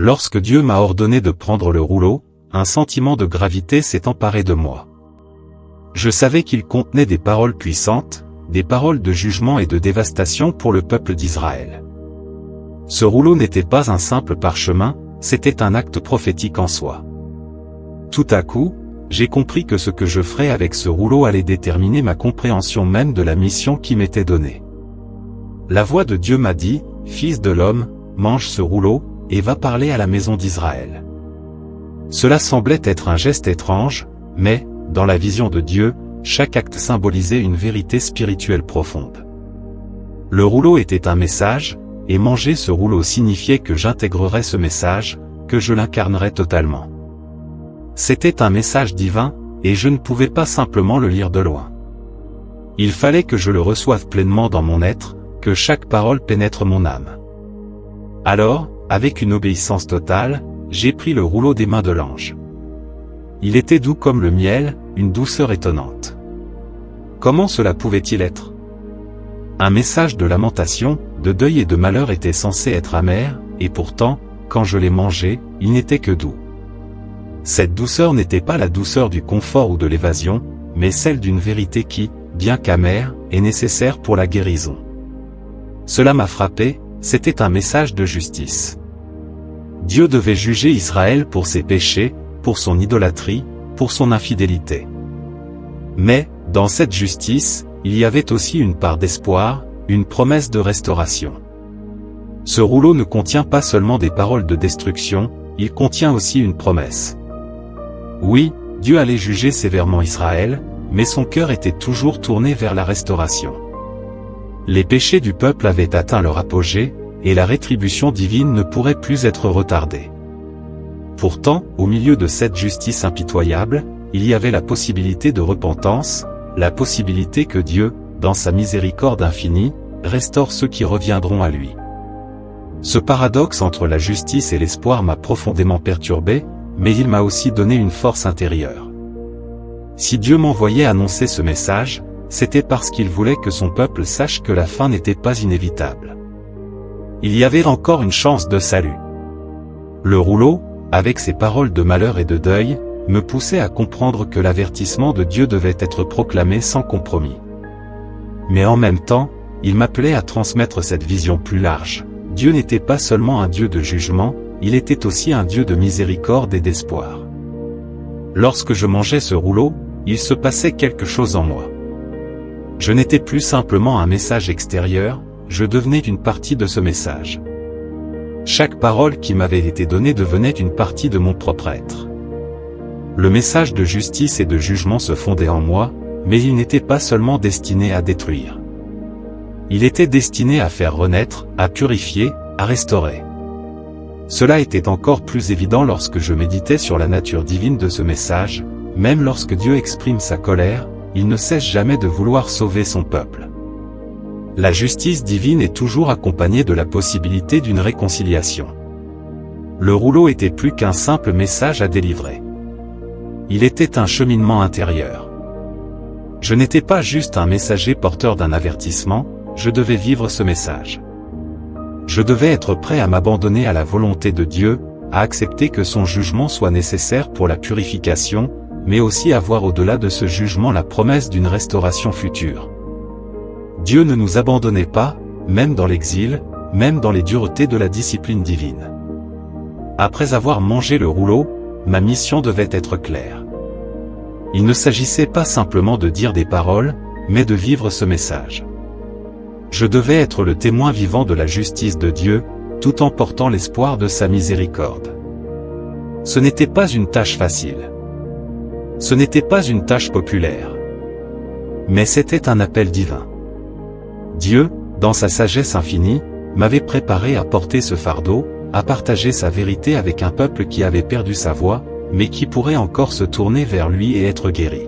Lorsque Dieu m'a ordonné de prendre le rouleau, un sentiment de gravité s'est emparé de moi. Je savais qu'il contenait des paroles puissantes, des paroles de jugement et de dévastation pour le peuple d'Israël. Ce rouleau n'était pas un simple parchemin, c'était un acte prophétique en soi. Tout à coup, j'ai compris que ce que je ferais avec ce rouleau allait déterminer ma compréhension même de la mission qui m'était donnée. La voix de Dieu m'a dit, « Fils de l'homme, mange ce rouleau, et va parler à la maison d'Israël. » Cela semblait être un geste étrange, mais, dans la vision de Dieu, chaque acte symbolisait une vérité spirituelle profonde. Le rouleau était un message, et manger ce rouleau signifiait que j'intégrerais ce message, que je l'incarnerais totalement. C'était un message divin, et je ne pouvais pas simplement le lire de loin. Il fallait que je le reçoive pleinement dans mon être, que chaque parole pénètre mon âme. Alors, avec une obéissance totale, j'ai pris le rouleau des mains de l'ange. Il était doux comme le miel, une douceur étonnante. Comment cela pouvait-il être? Un message de lamentation, de deuil et de malheur était censé être amer, et pourtant, quand je l'ai mangé, il n'était que doux. Cette douceur n'était pas la douceur du confort ou de l'évasion, mais celle d'une vérité qui, bien qu'amère, est nécessaire pour la guérison. Cela m'a frappé, c'était un message de justice. Dieu devait juger Israël pour ses péchés, pour son idolâtrie, pour son infidélité. Mais, dans cette justice, il y avait aussi une part d'espoir, une promesse de restauration. Ce rouleau ne contient pas seulement des paroles de destruction, il contient aussi une promesse. Oui, Dieu allait juger sévèrement Israël, mais son cœur était toujours tourné vers la restauration. Les péchés du peuple avaient atteint leur apogée, et la rétribution divine ne pourrait plus être retardée. Pourtant, au milieu de cette justice impitoyable, il y avait la possibilité de repentance, la possibilité que Dieu, dans sa miséricorde infinie, restaure ceux qui reviendront à lui. Ce paradoxe entre la justice et l'espoir m'a profondément perturbé, mais il m'a aussi donné une force intérieure. Si Dieu m'envoyait annoncer ce message, c'était parce qu'il voulait que son peuple sache que la fin n'était pas inévitable. Il y avait encore une chance de salut. Le rouleau, avec ses paroles de malheur et de deuil, me poussait à comprendre que l'avertissement de Dieu devait être proclamé sans compromis. Mais en même temps, il m'appelait à transmettre cette vision plus large. Dieu n'était pas seulement un Dieu de jugement, il était aussi un Dieu de miséricorde et d'espoir. Lorsque je mangeais ce rouleau, il se passait quelque chose en moi. Je n'étais plus simplement un message extérieur, je devenais une partie de ce message. Chaque parole qui m'avait été donnée devenait une partie de mon propre être. Le message de justice et de jugement se fondait en moi, mais il n'était pas seulement destiné à détruire. Il était destiné à faire renaître, à purifier, à restaurer. Cela était encore plus évident lorsque je méditais sur la nature divine de ce message, même lorsque Dieu exprime sa colère, il ne cesse jamais de vouloir sauver son peuple. La justice divine est toujours accompagnée de la possibilité d'une réconciliation. Le rouleau était plus qu'un simple message à délivrer. Il était un cheminement intérieur. Je n'étais pas juste un messager porteur d'un avertissement, je devais vivre ce message. Je devais être prêt à m'abandonner à la volonté de Dieu, à accepter que son jugement soit nécessaire pour la purification, mais aussi à voir au-delà de ce jugement la promesse d'une restauration future. Dieu ne nous abandonnait pas, même dans l'exil, même dans les duretés de la discipline divine. Après avoir mangé le rouleau, ma mission devait être claire. Il ne s'agissait pas simplement de dire des paroles, mais de vivre ce message. Je devais être le témoin vivant de la justice de Dieu, tout en portant l'espoir de sa miséricorde. Ce n'était pas une tâche facile. Ce n'était pas une tâche populaire. Mais c'était un appel divin. Dieu, dans sa sagesse infinie, m'avait préparé à porter ce fardeau, à partager sa vérité avec un peuple qui avait perdu sa voix, mais qui pourrait encore se tourner vers lui et être guéri.